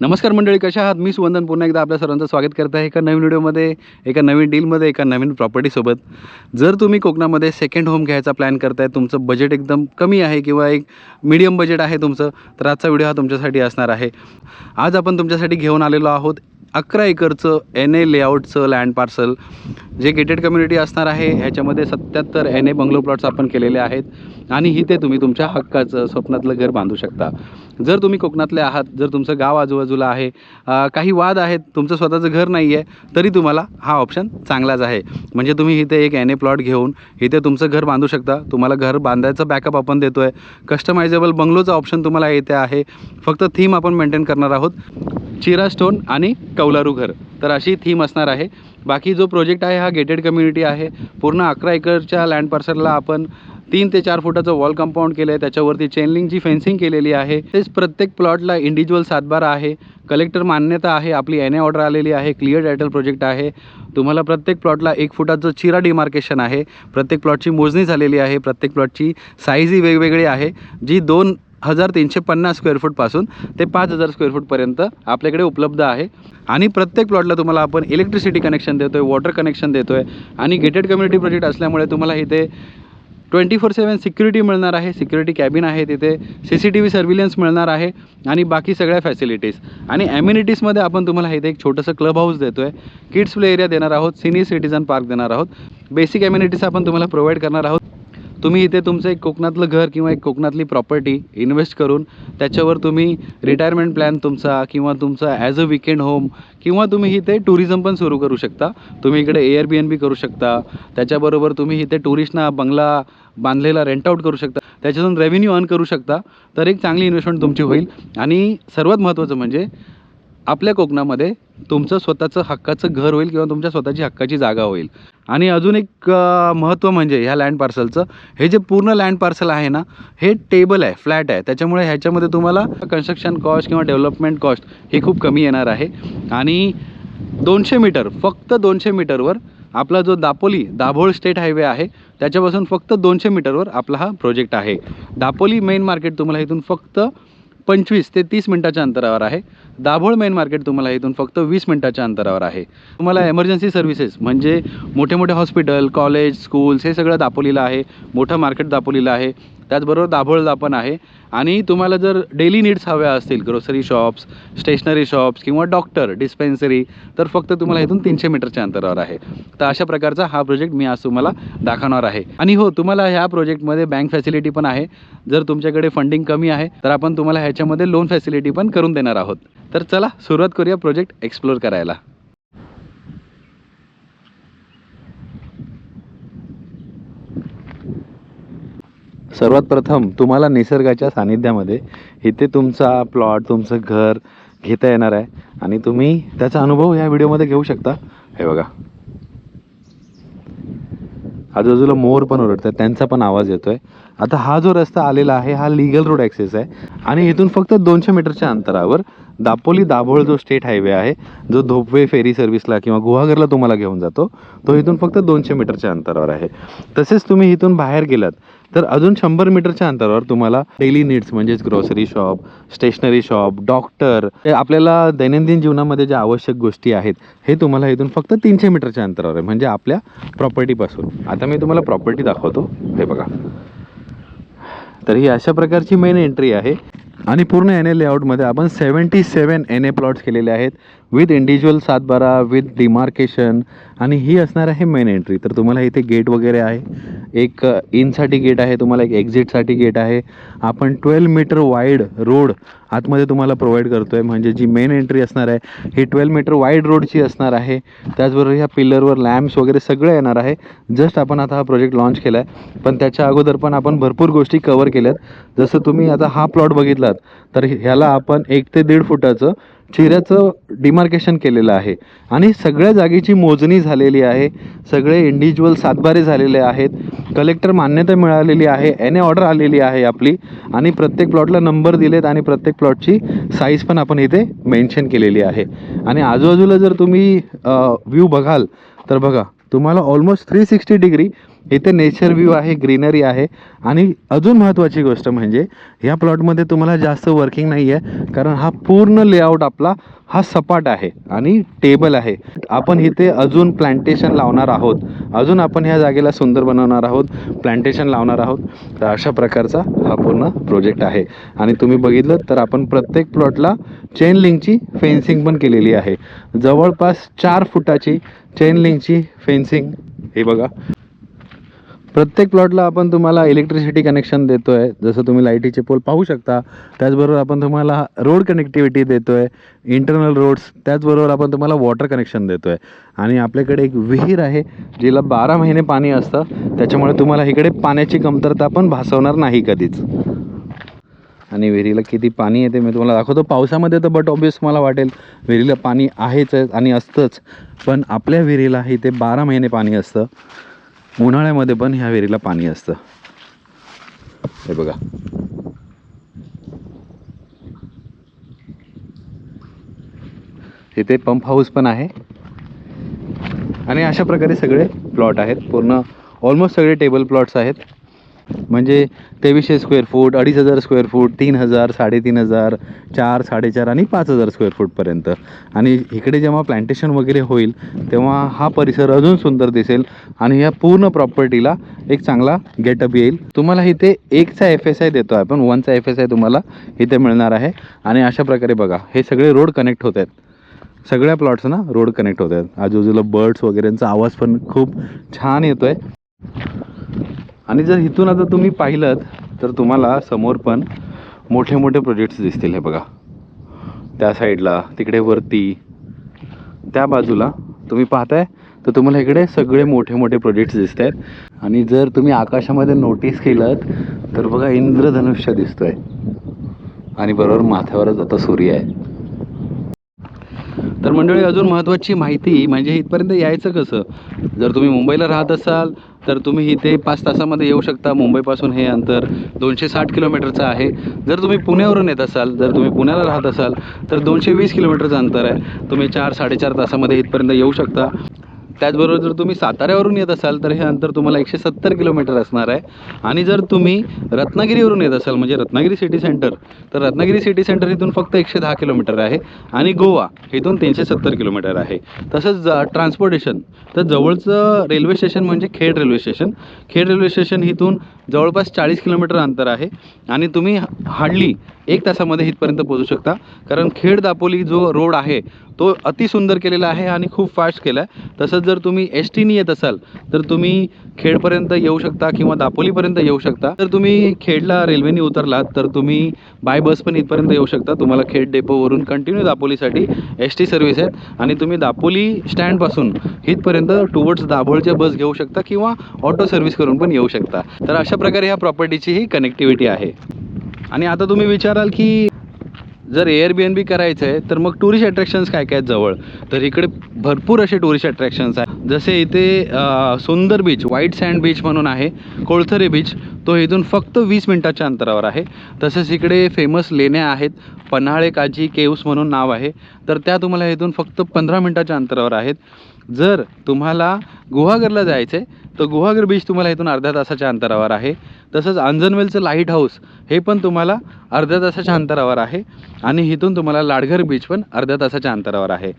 नमस्कार मंडळी, कशा आहात? मी सुवंदन पुन्हा एकदा आपल्या सर्वांचं स्वागत करत आहे एका नवीन व्हिडिओमध्ये, एका नवीन डीलमध्ये, एका नवीन प्रॉपर्टीसोबत. जर तुम्ही कोकणामध्ये सेकंड होम घ्यायचा प्लॅन करताय, तुमचं बजेट एकदम कमी आहे किंवा एक मीडियम बजेट आहे तुमचं, तर आजचा व्हिडिओ हा तुमच्यासाठी असणार आहे. आज आपण तुमच्यासाठी घेऊन आलेलो आहोत 11 एकरचं NA लेआउटचं लँड पार्सल, जे गेटेड कम्युनिटी असणार आहे. ह्याच्यामध्ये 77 NA बंगलो प्लॉट्स आपण केलेले आहेत आणि इथे तुम्ही तुमच्या हक्काचं स्वप्नातलं घर बांधू शकता. जर तुम्ही कोकणातले आहात, जर तुमचं गाव आजूबाजूला आहे, काही वाद आहेत, तुमचं स्वतःचं घर नाही आहे, तरी तुम्हाला हा ऑप्शन चांगलाच आहे. म्हणजे तुम्ही इथे एक NA प्लॉट घेऊन इथे तुमचं घर बांधू शकता. तुम्हाला घर बांधायचं बॅकअप आपण देतो आहे. कस्टमायझेबल बंगलोचं ऑप्शन तुम्हाला इथे आहे. फक्त थीम आपण मेंटेन करणार आहोत, चिरा स्टोन आणि कौलारू घर, तर अशी थीम असणार आहे. बाकी जो प्रोजेक्ट आहे हा गेटेड कम्युनिटी आहे. पूर्ण 11 एकरच्या लँड पार्सलला आपण 3 ते 4 फुटाचं वॉल कंपाऊंड केलं आहे. त्याच्यावरती चेनलिंगची फेन्सिंग केलेली आहे. तेच प्रत्येक प्लॉटला इंडिव्हिज्युअल सातबारा आहे. कलेक्टर मान्यता आहे. आपली NA ऑर्डर आलेली आहे. क्लिअर टायटल प्रोजेक्ट आहे. तुम्हाला प्रत्येक प्लॉटला 1 फुटाचं चिरा डिमार्केशन आहे. प्रत्येक प्लॉटची मोजणी झालेली आहे. प्रत्येक प्लॉटची साईजही वेगवेगळी आहे, जी 2350 स्क्वेअर फूटपासून ते 5000 स्क्वेअर फूटपर्यंत आपल्याकडे उपलब्ध आहे. आणि प्रत्येक प्लॉटला तुम्हाला आपण इलेक्ट्रिसिटी कनेक्शन देतो आहे, वॉटर कनेक्शन देतो आहे. आणि गेटेड कम्युनिटी प्रोजेक्ट असल्यामुळे तुम्हाला इथे 24/7 सिक्युरिटी मिळणार आहे. सिक्युरिटी कॅबिन आहे, तिथे CCTV सर्व्हिलन्स मिळणार आहे आणि बाकी सगळ्या फॅसिलिटीज. आणि ॲम्युनिटीजमध्ये आपण तुम्हाला इथे एक छोटंसं क्लब हाऊस देतो आहे, किड्स प्ले एरिया देणार आहोत, सिनियर सिटीजन पार्क देणार आहोत. बेसिक ॲम्युनिटीज आपण तुम्हाला प्रोव्हाइड करणार आहोत. तुम्ही इथे तुमचं एक कोकणातलं घर किंवा एक कोकणातली प्रॉपर्टी इन्व्हेस्ट करून त्याच्यावर तुम्ही रिटायरमेंट प्लॅन तुमचा किंवा तुमचा ॲज अ विकेंड होम किंवा तुम्ही इथे टुरिझम पण सुरू करू शकता. तुम्ही इकडे Airbnb करू शकता. त्याच्याबरोबर तुम्ही इथे टुरिस्टना बंगला बांधलेला रेंट आऊट करू शकता. त्याच्यातून रेव्हेन्यू अर्न करू शकता. तर एक चांगली इन्व्हेस्टमेंट तुमची होईल. आणि सर्वात महत्त्वाचं म्हणजे आपल्या कोकणामध्ये तुमचं स्वतःचं हक्काचं घर होईल किंवा तुमच्या स्वतःची हक्काची जागा होईल. आणि अजून एक महत्त्व म्हणजे ह्या लँड पार्सलचं, हे जे पूर्ण लँड पार्सल आहे ना, हे टेबल आहे, फ्लॅट आहे. त्याच्यामुळे ह्याच्यामध्ये तुम्हाला कन्स्ट्रक्शन कॉस्ट किंवा डेव्हलपमेंट कॉस्ट ही खूप कमी येणार आहे. आणि 200 मीटर, फक्त 200 मीटरवर आपला जो दाभोळ स्टेट हायवे आहे, त्याच्यापासून फक्त 200 मीटरवर आपला हा प्रोजेक्ट आहे. दापोली मेन मार्केट तुम्हाला इथून फक्त 25 ते 30 मिनटाच्या अंतरावर आहे. दाभोळ मेन मार्केट तुम्हाला इथून फक्त 20 मिनटाच्या अंतरावर आहे. तुम्हाला एमर्जन्सी सर्व्हिसेस म्हणजे मोठे मोठे हॉस्पिटल, कॉलेज, स्कूल्स हे सगळं दापोलीला आहे. मोठं मार्केट दापोलीला आहे. त्याचबरोबर दाभोळला पण आहे. आणि तुम्हाला जर डेली नीड्स हव्या असतील, ग्रोसरी शॉप्स, स्टेशनरी शॉप्स किंवा डॉक्टर, डिस्पेन्सरी, तर फक्त तुम्हाला इथून 300 मीटरच्या अंतरावर आहे. तर अशा प्रकारचा हा प्रोजेक्ट मी आज तुम्हाला दाखवणार आहे. आणि हो, तुम्हाला ह्या प्रोजेक्टमध्ये बँक फॅसिलिटी पण आहे. जर तुमच्याकडे फंडिंग कमी आहे तर आपण तुम्हाला ह्याच्यामध्ये लोन फॅसिलिटी पण करून देणार आहोत. तर चला सुरुवात करूया प्रोजेक्ट एक्सप्लोर करायला. सर्वात प्रथम तुम्हाला निसर्गाच्या सानिध्यामध्ये इथे तुमचा प्लॉट, तुमचं घर घेता येणार आहे आणि तुम्ही त्याचा अनुभव ह्या व्हिडिओमध्ये घेऊ शकता. हे बघा, आजूबाजूला मोर पण ओरडतात, त्यांचा पण आवाज येतोय. आता हा जो रस्ता आलेला आहे हा लीगल रोड ॲक्सेस आहे आणि इथून फक्त 200 मीटरच्या अंतरावर दाभोळ जो स्टेट हायवे आहे, जो धोपवे फेरी सर्व्हिसला किंवा गुहागरला तुम्हाला घेऊन जातो, तो इथून फक्त 200 मीटरच्या अंतरावर आहे. तसेच तुम्ही इथून बाहेर गेलात तर अजून 100 मीटरच्या अंतरावर तुम्हाला डेली नीड्स म्हणजेच grocery shop, stationery shop, doctor, आपल्याला दैनंदिन जीवनामध्ये ज्या आवश्यक गोष्टी आहेत हे तुम्हाला इथून फक्त 300 मीटरच्या अंतरावर आहे, म्हणजे आपल्या प्रॉपर्टीपासून. आता मी तुम्हाला प्रॉपर्टी दाखवतो. हे बघा, तर ही अशा प्रकारची मेन एंट्री आहे. आणि पूर्ण NA लेआउटमध्ये आपण 77 NA प्लॉट्स केलेले आहेत, विथ इंडिव्हिज्युअल सातबारा, विथ डिमार्केशन. आणि ही असणार आहे मेन एंट्री. तर तुम्हाला इथे गेट वगैरे आहे. एक इनसाठी गेट आहे, तुम्हाला एक एक्झिटसाठी गेट आहे. आपण 12 मीटर वाईड रोड आतमध्ये तुम्हाला प्रोव्हाइड करतो आहे, म्हणजे जी मेन एंट्री असणार आहे ही 12 मीटर वाईड रोडची असणार आहे. त्याचबरोबर ह्या पिलरवर लॅम्प्स वगैरे सगळं येणार आहे. जस्ट आपण आता हा प्रोजेक्ट लॉन्च केला आहे, पण त्याच्या अगोदर पण आपण भरपूर गोष्टी कवर केल्यात. जसं तुम्ही आता हा प्लॉट बघितलात तर ह्याला आपण 1 ते 1.5 फुटाचं चिऱ्याचं डिमार्केशन केलेलं आहे आणि सगळ्या जागेची मोजणी झालेली आहे. सगळे इंडिव्हिज्युअल सातबारे झालेले आहेत. कलेक्टर मान्यता मिळालेली आहे. NA ऑर्डर आलेली आहे आपली. आणि प्रत्येक प्लॉटला नंबर दिलेत आणि प्रत्येक प्लॉटची साईज पण आपण इथे मेन्शन केलेली आहे. आणि आजूबाजूला जर तुम्ही व्ह्यू बघाल तर बघा, तुम्हाला ऑलमोस्ट 360 डिग्री इथे नेचर व्ह्यू आहे, ग्रीनरी आहे. आणि अजून महत्त्वाची गोष्ट म्हणजे ह्या प्लॉटमध्ये तुम्हाला जास्त वर्किंग नाही आहे, कारण हा पूर्ण लेआउट आपला हा सपाट आहे आणि टेबल आहे. आपण इथे अजून प्लांटेशन लावणार आहोत, अजून आपण ह्या जागेला सुंदर बनवणार आहोत, प्लांटेशन लावणार आहोत. तर अशा प्रकारचा हा पूर्ण प्रोजेक्ट आहे. आणि तुम्ही बघितलं तर आपण प्रत्येक प्लॉटला चेन लिंकची फेन्सिंग पण केलेली आहे. जवळपास 4 फुटाची चेन लिंकची फेन्सिंग. हे बघा, प्रत्येक प्लॉटला आपण तुम्हाला इलेक्ट्रिसिटी कनेक्शन देतो आहे, जसं तुम्ही लाईटीचे पोल पाहू शकता. त्याचबरोबर आपण तुम्हाला रोड कनेक्टिव्हिटी देतो आहे, इंटरनल रोड्स. त्याचबरोबर आपण तुम्हाला वॉटर कनेक्शन देतो आहे. आणि आपल्याकडे एक विहीर आहे जिला 12 महिने पाणी असतं, त्याच्यामुळे तुम्हाला इकडे पाण्याची कमतरता पण भासवणार नाही कधीच. आणि विहिरीला किती पाणी येते मी तुम्हाला दाखवतो. पावसामध्ये तर बट ऑब्वियस मला वाटेल विहिरीला पाणी आहेच आणि असतंच, पण आपल्या विहिरीला इथे 12 महिने पाणी असतं. उन्हाळ्यामध्ये पण ह्या विहिरीला पाणी असतं. हे बघा, इथे पंप हाऊस पण आहे. आणि अशा प्रकारे सगळे प्लॉट आहेत. पूर्ण ऑलमोस्ट सगळे टेबल प्लॉट्स आहेत. म्हणजे 2300 स्क्वेअर फूट, 2500 स्क्वेअर फूट, 3000, 3500, 4, 4.5 आणि 5000 स्क्वेअर फूटपर्यंत. आणि इकडे जेव्हा प्लांटेशन वगैरे होईल तेव्हा हा परिसर अजून सुंदर दिसेल आणि या पूर्ण प्रॉपर्टीला एक चांगला गेटअप येईल. तुम्हाला इथे 1चा FSI देतो आहे आपण, 1चा FSI तुम्हाला इथे मिळणार आहे. आणि अशा प्रकारे बघा, हे सगळे रोड कनेक्ट होत आहेत. सगळ्या प्लॉट्सना रोड कनेक्ट होत आहेत. आजूबाजूला बर्ड्स वगैरेंचा आवाज पण खूप छान येतो आहे. आणि जर इथून आता तुम्ही पाहिलं तर तुम्हाला समोर पण मोठे मोठे प्रोजेक्ट्स दिसतील. हे बघा, त्या साईडला, तिकडे वरती, त्या बाजूला तुम्ही पाहताय तर तुम्हाला इकडे सगळे मोठे मोठे प्रोजेक्ट्स दिसत आहेत. आणि जर तुम्ही आकाशामध्ये नोटीस केलं तर बघा, इंद्रधनुष्य दिसतोय आणि बरोबर माथ्यावरच आता सूर्य आहे. तर मंडळी, अजून महत्त्वाची माहिती म्हणजे इथपर्यंत यायचं कसं. जर तुम्ही मुंबईला राहत असाल तर तुम्ही इथे 5 तासामध्ये येऊ शकता. मुंबईपासून हे अंतर 260 किलोमीटरचं आहे. जर तुम्ही पुण्यावरून येत असाल, जर तुम्ही पुण्याला राहत असाल तर 220 किलोमीटरचं अंतर आहे. तुम्ही 4-4.5 तासामध्ये इथपर्यंत येऊ शकता. त्याचबरोबर जर तुम्ही साताऱ्यावरून येत असाल तर हे अंतर तुम्हाला 170 किलोमीटर असणार आहे. आणि जर तुम्ही रत्नागिरीवरून येत असाल म्हणजे रत्नागिरी सिटी सेंटर, तर रत्नागिरी सिटी सेंटर इथून फक्त 110 किलोमीटर आहे. आणि गोवा इथून 370 किलोमीटर आहे. तसंच ट्रान्सपोर्टेशन, तर जवळचं रेल्वे स्टेशन म्हणजे Khed railway station. Khed railway station इथून जवळपास 40 किलोमीटर अंतर आहे. आणि तुम्ही हार्डली 1 तासामध्ये इथपर्यंत पोहोचू शकता. कारण खेड दापोली जो रोड आहे तो अतिसुंदर केलेला आहे आणि खूप फास्ट केला आहे. तसंच जर तुम्ही STने येत असाल तर तुम्ही खेडपर्यंत येऊ शकता किंवा दापोलीपर्यंत येऊ शकता. जर तुम्ही खेडला रेल्वेने उतरलात तर तुम्ही बाय बस पण इथपर्यंत येऊ शकता. तुम्हाला खेड डेपोवरून कंटिन्यू दापोलीसाठी ST सर्व्हिस आहेत. आणि तुम्ही दापोली स्टँडपासून इथपर्यंत टुवर्ड्स दाभोळच्या बस घेऊ शकता किंवा ऑटो सर्व्हिस करून पण येऊ शकता. तर अशा प्रकारे ह्या प्रॉपर्टीची ही कनेक्टिव्हिटी आहे. आणि आता तुम्ही विचाराल की जर Airbnb करायचं आहे तर मग टुरिस्ट अट्रॅक्शन्स काय काय आहेत जवळ. तर इकडे भरपूर असे टुरिस्ट अट्रॅक्शन्स आहेत. जसे इथे सुंदर बीच, व्हाईट सँड बीच म्हणून आहे, कोळथरे बीच, तो इथून फक्त 20 मिनिटाच्या अंतरावर आहे. तसंच इकडे फेमस लेण्या आहेत, पन्हाळे काजी केव्स म्हणून नाव आहे, तर त्या तुम्हाला इथून फक्त 15 मिनिटाच्या अंतरावर आहेत. जर तुम्हाला गुहागरला जायचं आहे तर गुहागर बीच तुम्हाला इथून अर्ध्या तासाच्या अंतरावर आहे. तसंच अंजनवेलचं लाईट हाऊस हे पण तुम्हाला अर्ध्या तासाच्या अंतरावर आहे. आणि इथून तुम्हाला लाडघर बीच पण अर्ध्या तासाच्या अंतरावर आहे.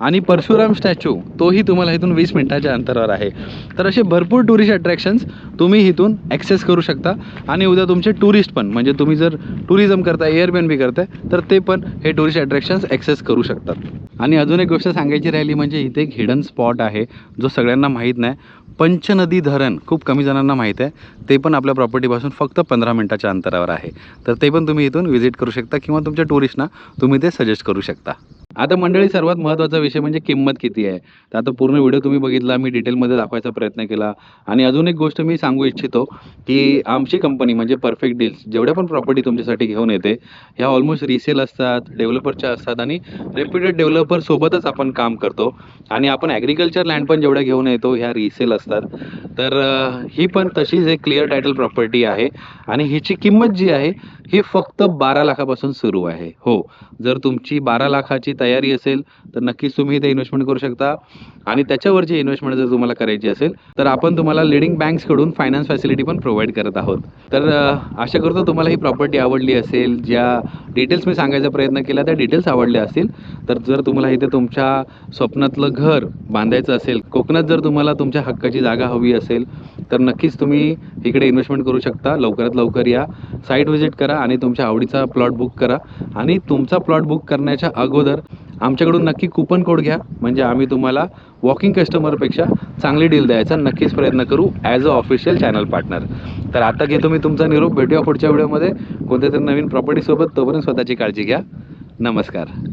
आणि परशुराम स्टॅच्यू तोही तुम्हाला इथून 20 मिनिटाच्या अंतरावर आहे. तर असे भरपूर टुरिस्ट अट्रॅक्शन्स तुम्ही इथून ॲक्सेस करू शकता. आणि उद्या तुमचे टुरिस्ट पण, म्हणजे तुम्ही जर टुरिझम करताय, Airbnb करताय, तर ते पण हे टुरिस्ट अट्रॅक्शन्स ॲक्सेस करू शकतात. आणि अजून एक गोष्ट सांगायची राहिली म्हणजे इथे एक हिडन स्पॉट आहे जो सगळ्यांना माहीत नाही. पंचनदी धरण खूप कमी जणांना माहीत आहे. ते पण आपल्या प्रॉपर्टीपासून फक्त 15 मिनिटाच्या अंतरावर आहे. तर ते पण तुम्ही इथून व्हिजिट करू शकता किंवा तुमच्या टुरिस्टना तुम्ही ते सजेस्ट करू शकता. आता मंडळी, सर्वात महत्त्वाचा विषय म्हणजे किंमत किती आहे. तर आता पूर्ण व्हिडिओ तुम्ही बघितला, मी डिटेलमध्ये दाखवायचा प्रयत्न केला. आणि अजून एक गोष्ट मी सांगू इच्छितो की आमची कंपनी म्हणजे परफेक्ट डील्स जेवढ्या पण प्रॉपर्टी तुमच्यासाठी घेऊन येते ह्या ऑलमोस्ट रिसेल असतात, डेव्हलपरच्या असतात आणि रेप्युटेड डेव्हलपरसोबतच आपण काम करतो. आणि आपण ॲग्रिकल्चर लँड पण जेवढ्या घेऊन येतो ह्या रिसेल असतात. तर ही पण तशीच एक क्लिअर टायटल प्रॉपर्टी आहे. आणि हिची किंमत जी आहे हे फक्त 12 लाखापासून सुरू आहे. हो, जर तुमची 12 लाखाची तयारी असेल, तर नक्कीच तुम्ही इथे इन्व्हेस्टमेंट करू शकता आणि त्याच्यावरची इन्व्हेस्टमेंट जर तुम्हाला करायची असेल, तर आपण तुम्हाला लीडिंग बँक्सकडून फायनान्स फॅसिलिटी पण प्रोव्हाईड करत आहोत. तर आशा करतो तुम्हाला ही प्रॉपर्टी आवडली असेल. ज्या डिटेल्स मी सांगायचा प्रयत्न केला, त्या डिटेल्स आवडल्या असतील. तर जर तुम्हाला इथे तुमच्या स्वप्नातलं घर बांधायचं असेल, कोकणात जर तुम्हाला तुमच्या हक्काची जागा हवी असेल, तर नक्कीच तुम्ही इकडे इन्व्हेस्टमेंट करू शकता. लवकरात लवकर या, साईट व्हिजिट करा आणि तुमच्या आवडीचा प्लॉट बुक करा. आणि तुमचा प्लॉट बुक करण्याच्या अगोदर आमच्याकडून नक्की कूपन कोड घ्या, म्हणजे आम्ही तुम्हाला वॉकिंग कस्टमरपेक्षा चांगली डील द्यायचा नक्कीच प्रयत्न करू as a official channel partner. तर आता घेतो मी तुमचा निरोप. भेटूया पुढच्या व्हिडिओमध्ये कोणत्या तरी नवीन प्रॉपर्टीसोबत. तोपर्यंत स्वतःची काळजी घ्या. नमस्कार.